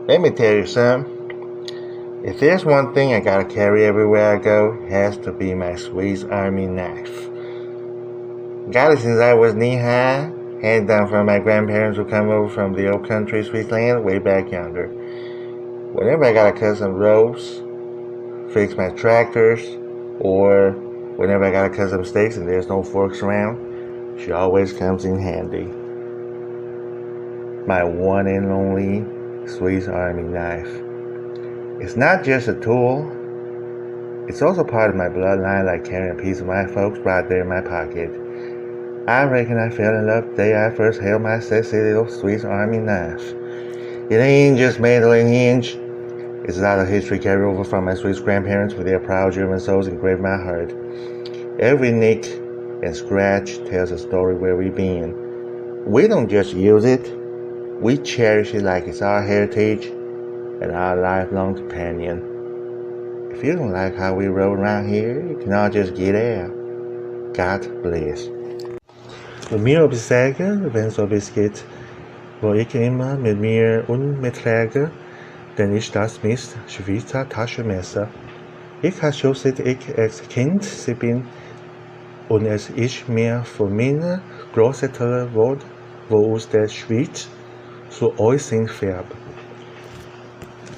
Let me tell you something. If there's one thing I gotta carry everywhere I go, it has to be my Swiss Army knife. Got it since I was knee-high, handed down from my grandparents who come over from the old country Switzerland way back yonder. Whenever I gotta cut some ropes, fix my tractors, or whenever I gotta cut some steaks and there's no forks around, she always comes in handy. My one and only Swiss Army knife. It's not just a tool, it's also part of my bloodline, like carrying a piece of my folks right there in my pocket. I reckon I fell in love the day I first held my sexy little Swiss Army knife. It ain't just metal and hinge. It's a lot of history carried over from my Swiss grandparents with their proud German souls engraved in my heart. Every nick and scratch tells a story where we've been. We don't just use it, we cherish it like it's our heritage and our lifelong companion. If you don't like how we roll around here, you can all just get out. God bless. Mit mir ob ich sage, wenn so es geht, wo ich immer mit mir mittrage, denn ich das mit Schweizer Taschenmesser. Ich habe schon seit ich als Kind bin und es ist mir von meiner Großeltern geworden, wo aus der Schweiz zu euch sind färbt.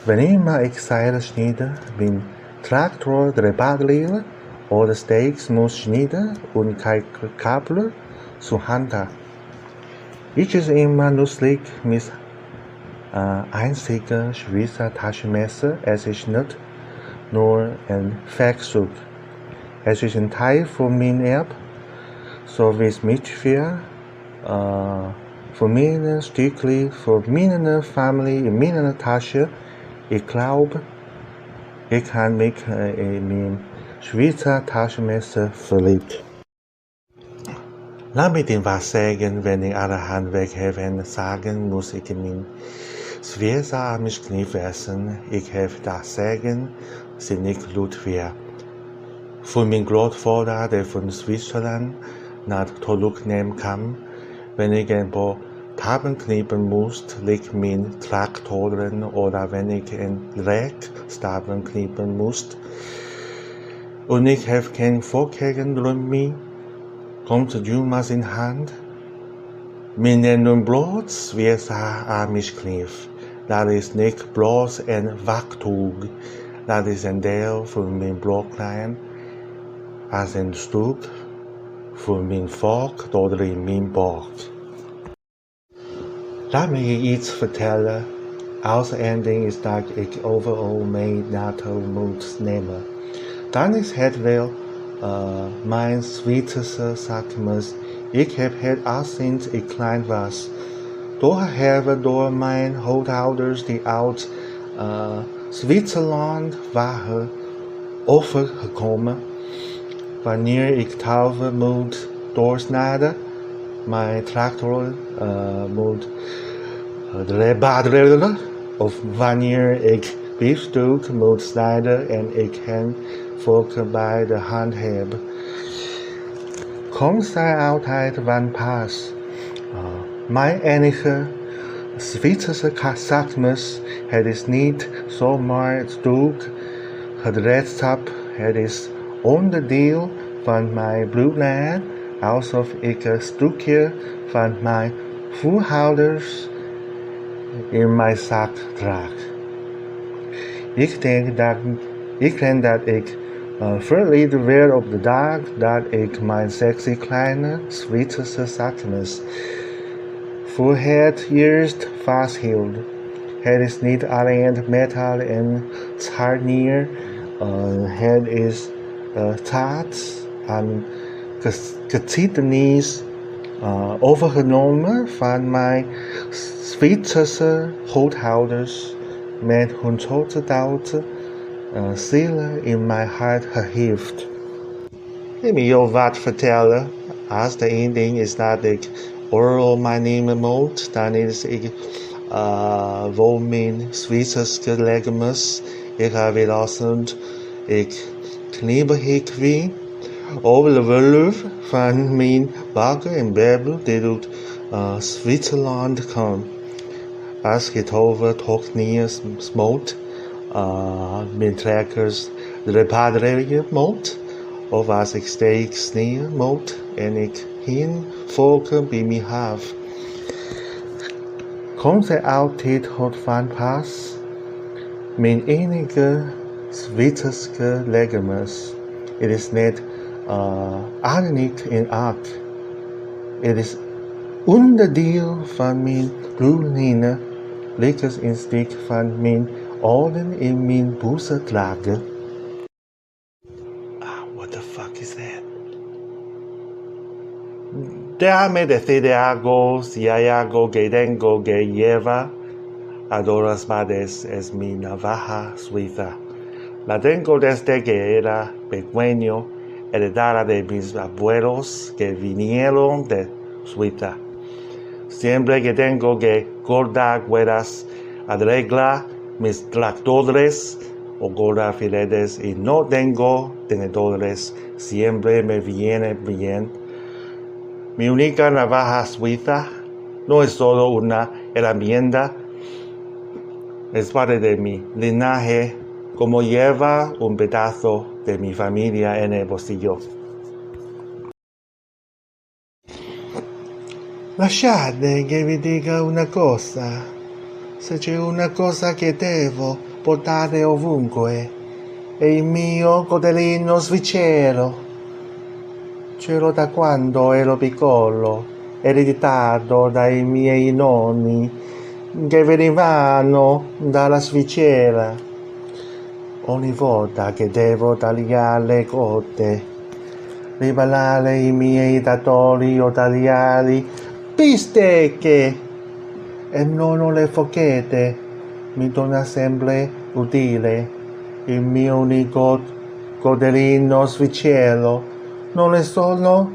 Wenn immer ich Seile schneide, bin Traktor repariere oder Steaks muss schneiden und kein Kabel zur Hand habe. Ich ist immer nützlich mit einziger Schweizer Taschenmesser. Es ist nicht nur ein Werkzeug. Es ist ein Teil von meinem Erbe, so wie es mich für von meinen Stückchen, von meiner Familie in meiner Tasche. Ich glaube, ich habe mich in mein Schweizer Taschenmesser verliebt. Lass mich dir was sagen, wenn ich alle Hand weghelfen sagen, muss ich mein Schweizer Armischkniff essen. Ich helfe das sagen, sie nicht gut wäre. Von meinem Großvater, der von Switzerland nach zurücknehmen kam, wenn ich ein paar Taben knippen muss, liegt mein Traktor drin, oder wenn ich ein Dreckstaben knippen muss und ich habe kein Vorkehren drin, kommt Jumas in Hand. Wir nennen bloß Schweizer Armischkniff. Das ist nicht bloß ein Werkzeug, das ist ein Teil von meinem Blocklein, als ein Stück von meinem Volk oder in meinem Bauch. Lass mich iets vertellen. Als ending is dat ik overal mee naartoe moet nemen. Dan is het wel mijn Zwitserse zakmes. Ik heb het al sinds ik klein was. Door mijn grootouders die uit Zwitserland waren overgekomen. Wanneer ik touwen moet doorsnijden, mijn tractor moet repareren, of wanneer ik biefstuk moet snijden en ik hen volk bij de hand heb, komt zij altijd van pas. Mijn enige Zwitserse zakmes, het is niet zomaar het stuk gereedschap, het is onderdeel van mijn bloedlijn, alsof ik een stukje van mijn voorouders in mijn zak draag. Ik denk dat ik verleden werd op de dag dat ik mijn sexy kleine Zwitserse zakmes voor het eerst vasthield. Het is niet alleen metaal en scharnier, het is taart aan geschiedenis overgenomen van mijn Zwitserse grootouders met hun trotsche zielen in mijn hart geheefd. Let me jou wat vertellen. Als de één ding is dat ik oorlog mij nemen moet, dan is ik voor mijn Zwitserse legemes. Ik heb gelassen, ik knibbehik wie. Over de wolf van mijn bakken en babbel die uit Zwitserland kwam. Als het over Hokkien smolt, mijn trekkers de repatriëren moet, of als ik steeds neer moet en ik geen volken bij me heb. Komt er altijd goed van pas? Mijn enige Zwitserse legermes. Het is net niet in aard. Het is onderdeel van mijn bloedlijnen, levensinstinct van mijn oren in mijn busen dragen. What the fuck is that? Déjame decirte algo, si hay algo que tengo que llevar a todas partes es mi navaja suiza. La tengo desde que era pequeño, heredada de mis abuelos que vinieron de Suiza. Siempre que tengo que cortar cuerdas, arreglar mis tractores o cortar filetes y no tengo tenedores, siempre me viene bien. Mi única navaja suiza no es solo una herramienta, es parte de mi linaje, como lleva un pedazo de mi familia en el bolsillo. Lasciate che vi dica una cosa. Se c'è una cosa che devo portare ovunque, è il mio codellino svizzero. Ce l'ho da quando ero piccolo, ereditato dai miei nonni, che venivano dalla Svizzera. Ogni volta che devo tagliare le corde, rivelare i miei datori o tagliare bistecche e non le forchette, mi torna sempre utile il mio unico codellino svizzero. Non è solo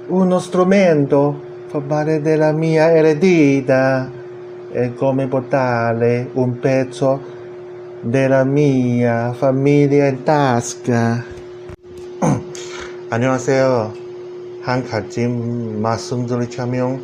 uno strumento, fa parte della mia eredità, è come portare un pezzo della mia famiglia in tasca. 안녕하세요. 한 가지 말씀드리자면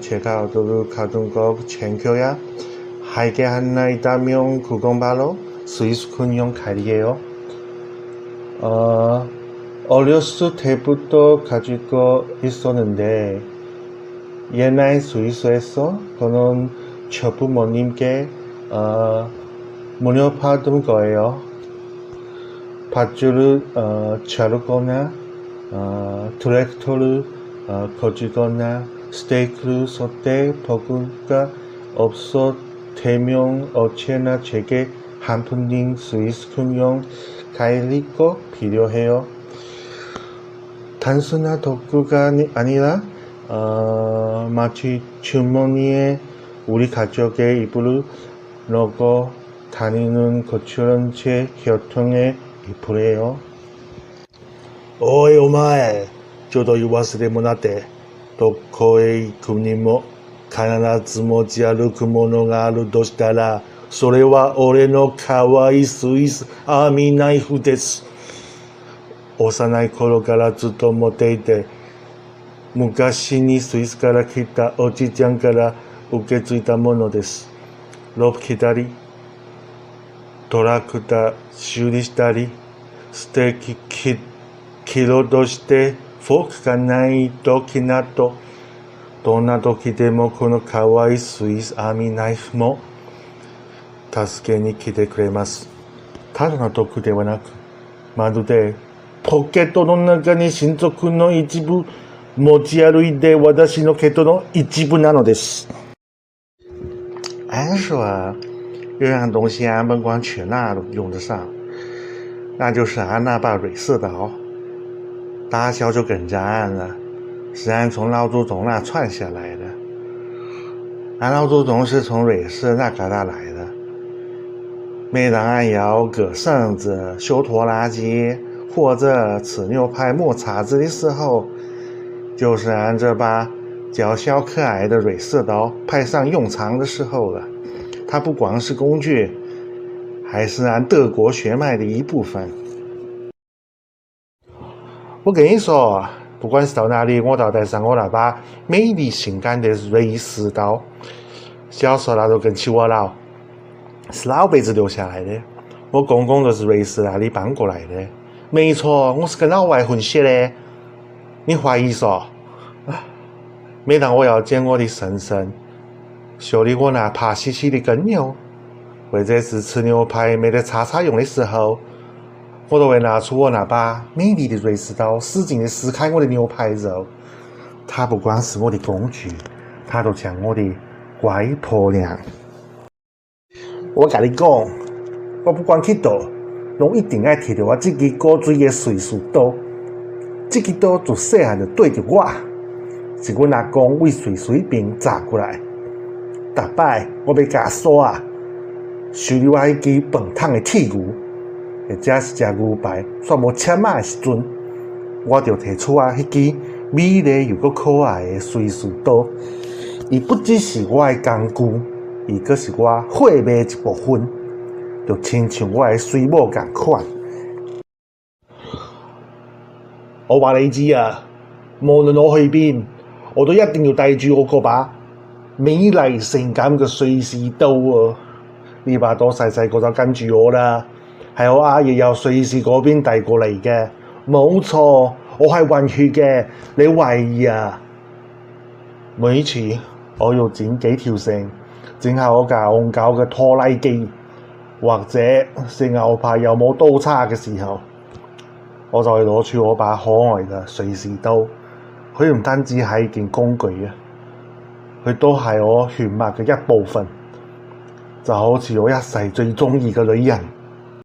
제가 어디를 가든 거 챙겨야 할 게 하나 있다면 그건 바로 스위스 군용 칼이에요. 어렸을 때부터 가지고 있었는데 옛날 스위스에서 저는 부모님께 물려받은 거예요. 밧줄을 자르거나 트랙터를 거주거나 스테이크를 쏠때 버그가 없었다면 어째나 제게 한 푼인 스위스 군용 칼이 꼭 필요해요. 단순한 도구가 아니라 마치 주머니에 우리 가족의 이불을 넣고 다니는 것처럼 제 교통의 이불이에요.おいお前、ちょっと言わせてもらって、どこへ行くにも必ず持ち歩くものがあるとしたら、それは俺の可愛いスイスアーミーナイフです。幼い頃からずっと持っていて、昔にスイスから来たおじちゃんから受け継いだものです。ロープ着たり、トラクター修理したり、ステーキ切ろうとしてフォークがない時など、どんな時でもこの可愛いスイスアーミーナイフも助けに来てくれます。ただの毒ではなく、まるでポケットの中に親族の一部持ち歩いて私の血統の一部なのです。按说有样东西甭管去哪都用得上，那就是俺那把瑞士刀，大小就跟着俺了，是俺从老祖宗那传下来的。俺老祖宗是从瑞士那旮沓来的，每当俺要割绳子、修拖拉机或者吃牛排磨叉子的时候，就是俺这把娇小可爱的瑞士刀派上用场的时候了。它不光是工具，还是俺德国血脉的一部分。我跟你说，不管是到哪里，我都带上我那把美丽性感的瑞士刀。小时候他都跟起我老，是老辈子留下来的。我公公就是瑞士那里搬过来的。没错，我是跟老外混血的。你怀疑嗦？每当我要剪我的婶婶，修理我那爬稀稀的跟牛，或者是吃牛排没得叉叉用的时候，我都会拿出我那把美丽的瑞士刀，使劲的撕开我的牛排肉。它不光是我的工具，它就像我的乖婆娘。我跟你讲，我不管去倒，拢一定要摕到我这支古锥的瑞士刀。这支刀自细汉就对着我，是阮阿公为瑞士那边砸过来。逐摆我要甲刷修理我迄支饭桶的铁牛，或者是食牛排煞无切仔的时阵，我就摕出我迄支美丽又阁可爱的瑞士刀。伊不只是我的工具，伊阁是我血脉一部分，就亲像我的水母共款。我话你知啊，无论我去边，我都一定要带住我嗰把美丽性感嘅瑞士刀啊！呢把刀細細個就跟住我啦，係我阿爺由瑞士嗰邊帶過嚟嘅，冇錯，我係混血嘅，你懷疑啊？每次我要剪幾條繩，整下我架戇鳩嘅拖拉機，或者是牛排又冇刀叉嘅時候，我就會攞出我把可愛嘅瑞士刀。佢唔單止係件工具啊，佢都係我血脈嘅一部分，就好似我一世最鍾意嘅女人。